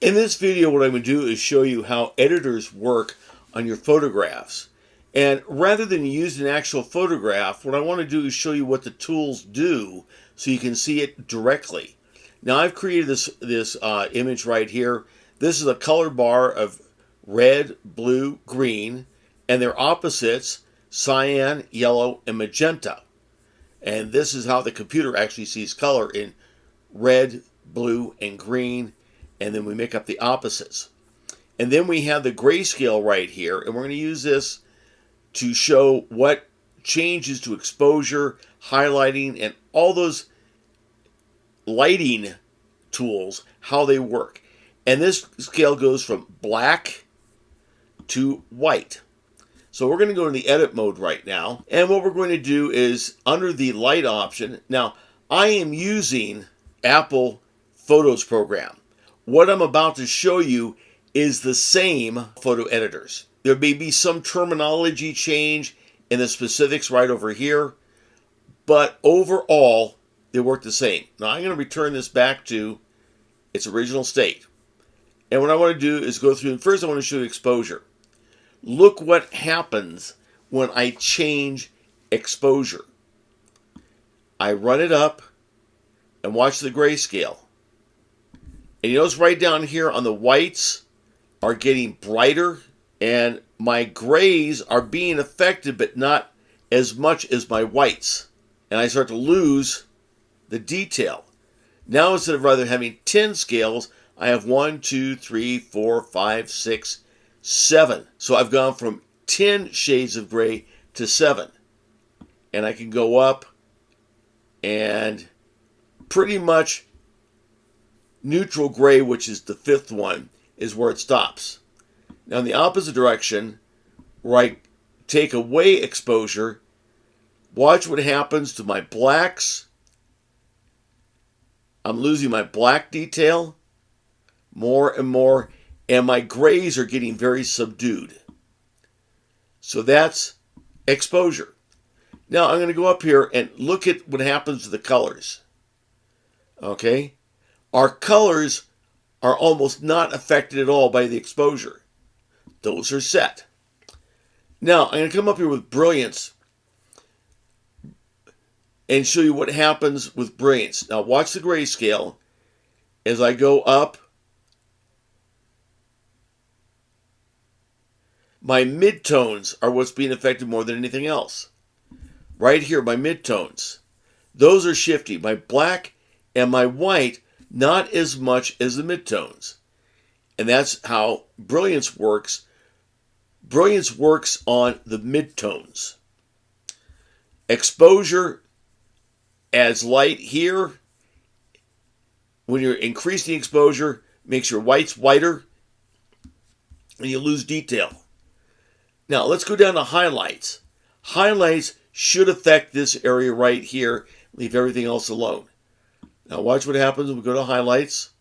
In this video, what I'm going to do is show you how editors work on your photographs. And rather than use an actual photograph, what I want to do is show you what the tools do so you can see it directly. Now I've created this image right here. This is a color bar of red, blue, green, and their opposites, cyan, yellow, and magenta. And this is how the computer actually sees color in red, blue, and green, and then we make up the opposites. And then we have the grayscale right here, and we're going to use this to show what changes to exposure, highlighting, and all those lighting tools, how they work. And this scale goes from black to white. So we're going to go in the edit mode right now. And what we're going to do is under the light option. Now, I am using Apple Photos program. What I'm about to show you is the same photo editors. There may be some terminology change in the specifics right over here, but overall, they work the same. Now I'm going to return this back to its original state. And what I want to do is go through, and first I want to show you exposure. Look what happens when I change exposure. I run it up and watch the grayscale. And you notice right down here on the whites are getting brighter, and my grays are being affected, but not as much as my whites. And I start to lose the detail. Now instead of rather having 10 scales, I have 1, 2, 3, 4, 5, 6, 7. So I've gone from 10 shades of gray to 7. And I can go up and pretty much neutral gray, which is the 5th one, is where it stops. Now in the opposite direction, where I take away exposure, watch what happens to my blacks. I'm losing my black detail more and more, and my grays are getting very subdued. So that's exposure. Now I'm going to go up here and look at what happens to the colors. Okay? Our colors are almost not affected at all by the exposure. Those are set. Now, I'm going to come up here with brilliance and show you what happens with brilliance. Now, watch the grayscale as I go up. My midtones are what's being affected more than anything else. Right here, my midtones. Those are shifting. My black and my white, not as much as the midtones. And that's how brilliance works. Brilliance works on the midtones. Exposure adds light here. When you're increasing exposure, makes your whites whiter, and you lose detail. Now, let's go down to highlights. Highlights should affect this area right here. Leave everything else alone. Now watch what happens when we go to highlights.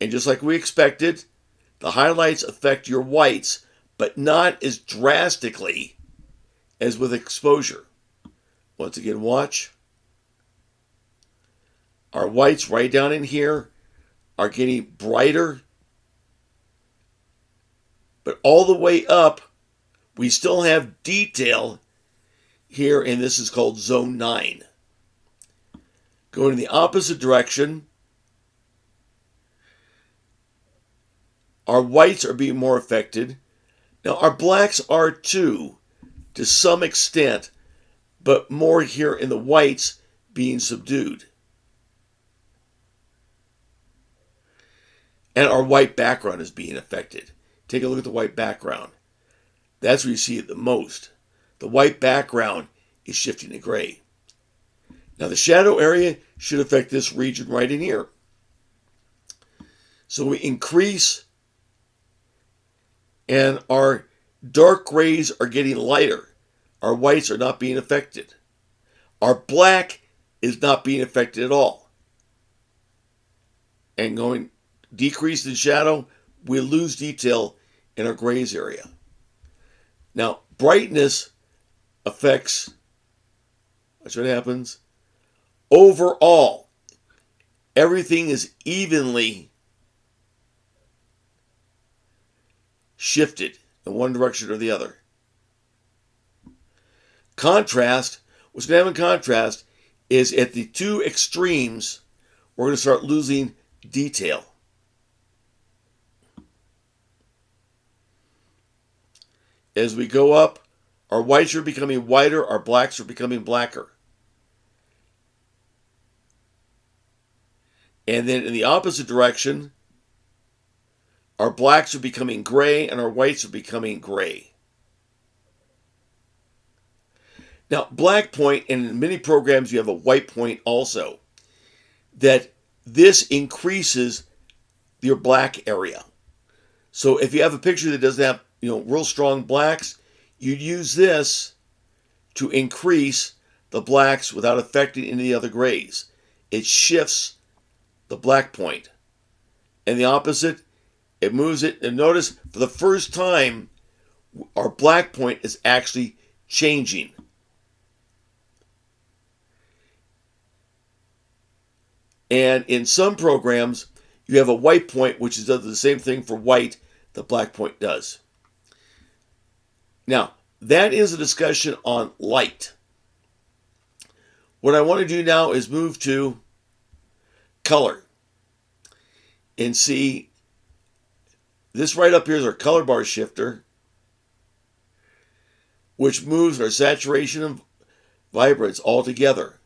And just like we expected, the highlights affect your whites, but not as drastically as with exposure. Once again, watch. Our whites right down in here are getting brighter. But all the way up, we still have detail here, and this is called zone 9. Going in the opposite direction, our whites are being more affected. Now, our blacks are too, to some extent, but more here in the whites being subdued. And our white background is being affected. Take a look at the white background. That's where you see it the most. The white background is shifting to gray. Now the shadow area should affect this region right in here. So we increase, and our dark grays are getting lighter. Our whites are not being affected. Our black is not being affected at all. And going decrease in shadow, we lose detail in our grays area. Now, brightness affects, watch what happens. Overall, everything is evenly shifted in one direction or the other. Contrast, what's going to happen in contrast is at the two extremes, we're going to start losing detail. As we go up, our whites are becoming whiter, our blacks are becoming blacker. And then in the opposite direction, our blacks are becoming gray and our whites are becoming gray. Now, black point, and in many programs you have a white point also, that this increases your black area. So if you have a picture that doesn't have, real strong blacks, you'd use this to increase the blacks without affecting any of the other grays. It shifts the black point. And the opposite, it moves it. And notice, for the first time, our black point is actually changing. And in some programs, you have a white point, which does the same thing for white the black point does. Now, that is a discussion on light. What I want to do now is move to color. And see, this right up here is our color bar shifter, which moves our saturation and vibrance all together.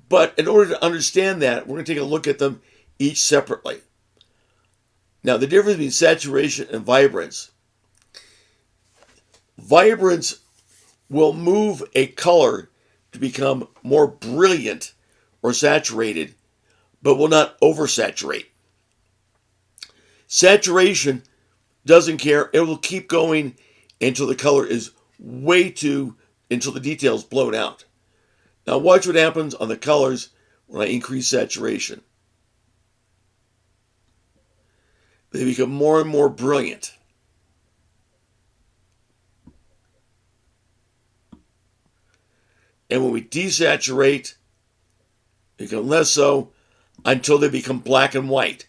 But in order to understand that, we're going to take a look at them each separately. Now, the difference between saturation and vibrance. Vibrance will move a color to become more brilliant or saturated, but will not oversaturate. Saturation doesn't care. It will keep going until the color is until the detail is blown out. Now watch what happens on the colors when I increase saturation. They become more and more brilliant. And when we desaturate, they become less so until they become black and white,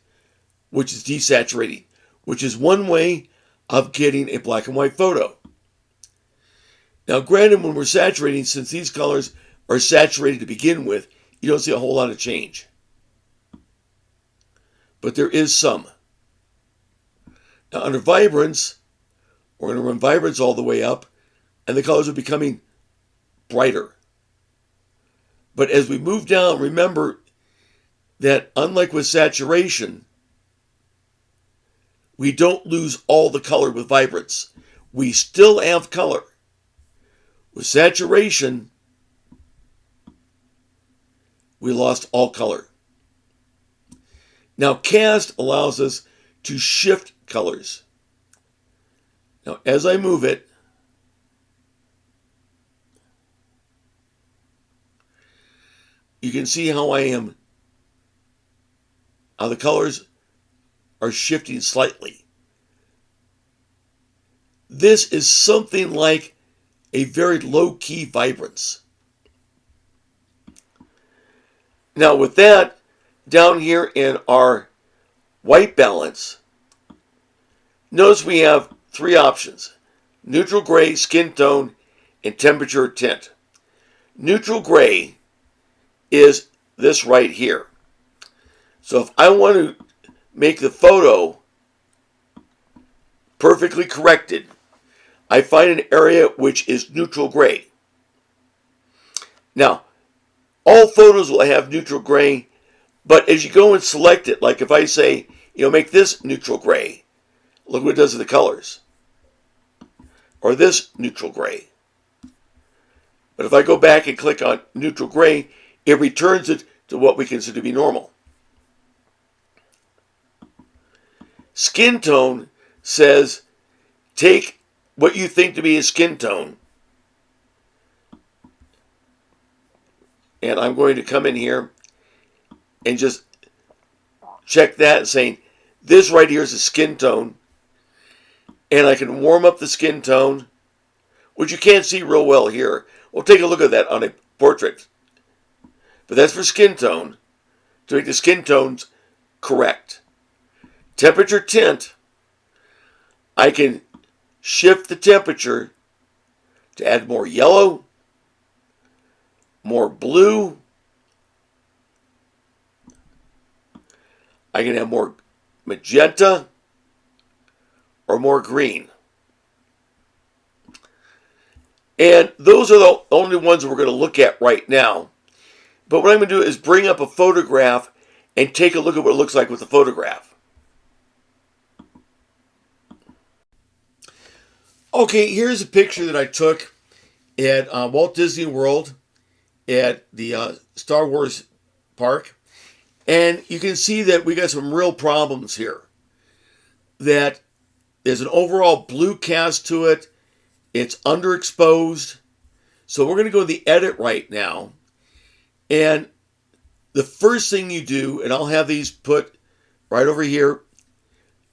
which is desaturating, which is one way of getting a black and white photo. Now granted, when we're saturating, since these colors are saturated to begin with, you don't see a whole lot of change. But there is some. Now under vibrance, we're going to run vibrance all the way up, and the colors are becoming brighter. But as we move down, remember that unlike with saturation, we don't lose all the color with vibrance. We still have color. With saturation, we lost all color. Now, cast allows us to shift colors. Now, as I move it, you can see how the colors are shifting slightly. This is something like a very low-key vibrance. Now with that, down here in our white balance, notice we have three options: neutral gray, skin tone, and temperature tint. Neutral gray is this right here. So if I want to make the photo perfectly corrected, I find an area which is neutral gray. Now, all photos will have neutral gray, but as you go and select it, like if I say, make this neutral gray, look what it does to the colors. Or this neutral gray. But if I go back and click on neutral gray, it returns it to what we consider to be normal. Skin tone says, take what you think to be a skin tone. And I'm going to come in here and just check that and saying, this right here is a skin tone. And I can warm up the skin tone, which you can't see real well here. We'll take a look at that on a portrait. But that's for skin tone. to make the skin tones correct. Temperature tint, I can shift the temperature to add more yellow, more blue. I can have more magenta or more green. And those are the only ones we're going to look at right now. But what I'm going to do is bring up a photograph and take a look at what it looks like with the photograph. Okay, here's a picture that I took at Walt Disney World at the Star Wars park. And you can see that we got some real problems here. That there's an overall blue cast to it. It's underexposed. So we're going to go to the edit right now. And the first thing you do, and I'll have these put right over here,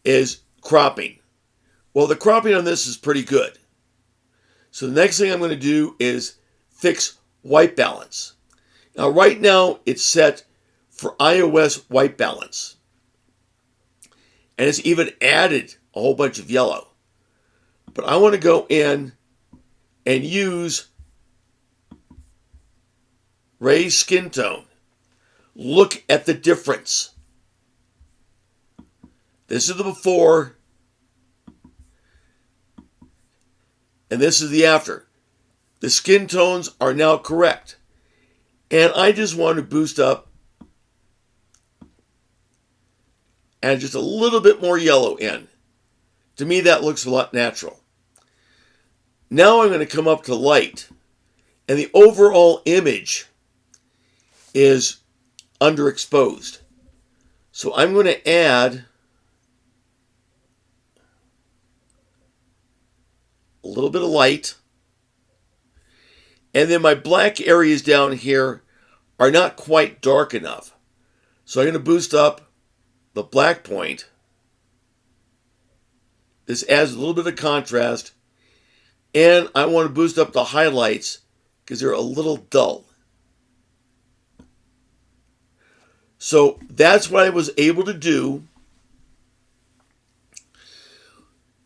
is cropping. Well, the cropping on this is pretty good. So the next thing I'm going to do is fix white balance. Now, right now, it's set for iOS white balance. And it's even added a whole bunch of yellow. But I want to go in and use raise skin tone. Look at the difference. This is the before, and this is the after. The skin tones are now correct. And I just want to boost up and just a little bit more yellow in. To me, that looks a lot natural. Now I'm going to come up to light, and the overall image is underexposed. So I'm going to add a little bit of light, and then my black areas down here are not quite dark enough. So I'm going to boost up the black point. This adds a little bit of contrast. And I want to boost up the highlights because they're a little dull. So that's what I was able to do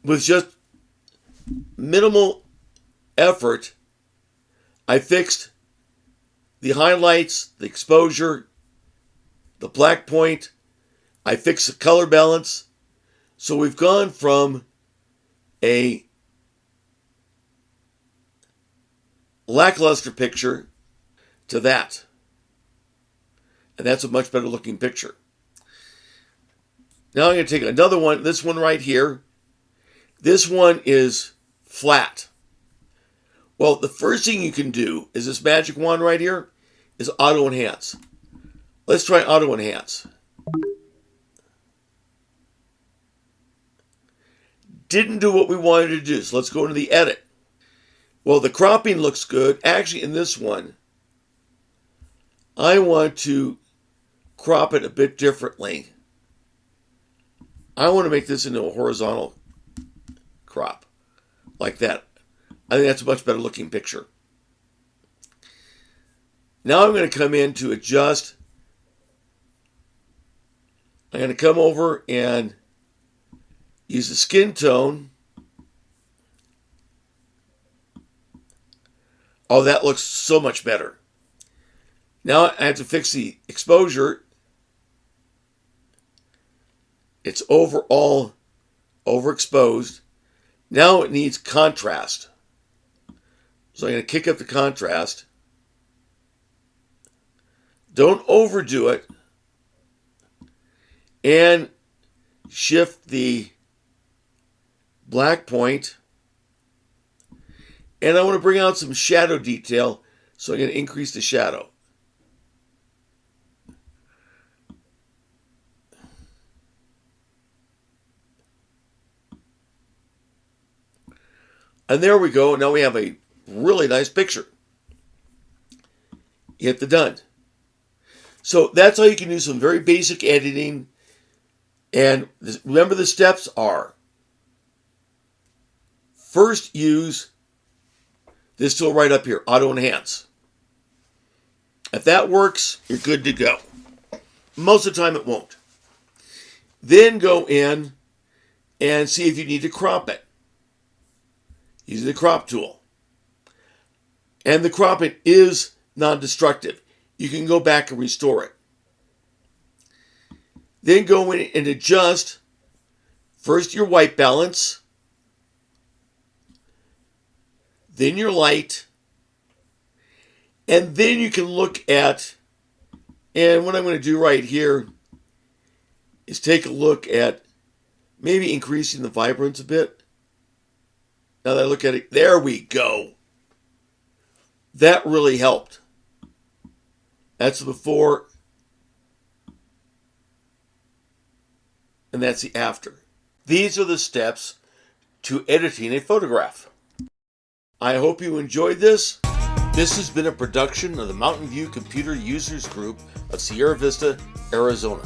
with just minimal effort. I fixed the highlights, the exposure, the black point. I fixed the color balance. So we've gone from a lackluster picture to that. And that's a much better looking picture. Now I'm going to take another one, this one right here. This one is flat. Well, the first thing you can do is this magic wand right here is auto enhance. Let's try auto enhance. Didn't do what we wanted to do, so let's go into the edit. Well, the cropping looks good. Actually, in this one, I want to crop it a bit differently. I want to make this into a horizontal crop, like that. I think that's a much better looking picture. Now I'm going to come in to adjust. I'm going to come over and use the skin tone. Oh, that looks so much better. Now I have to fix the exposure. It's overall overexposed. Now it needs contrast. So I'm going to kick up the contrast. Don't overdo it. And shift the black point. And I want to bring out some shadow detail, so I'm going to increase the shadow. And there we go. Now we have a really nice picture. Hit the done. So that's how you can do some very basic editing. And remember, the steps are: first, use this tool right up here, Auto Enhance. If that works, you're good to go. Most of the time it won't. Then go in and see if you need to crop it using the crop tool. And the cropping is non-destructive. You can go back and restore it. Then go in and adjust first your white balance, then your light, and then you can look at, and what I'm going to do right here is take a look at maybe increasing the vibrance a bit. Now that I look at it, there we go. That really helped. That's the before, and that's the after. These are the steps to editing a photograph. I hope you enjoyed this. This has been a production of the Mountain View Computer Users Group of Sierra Vista, Arizona.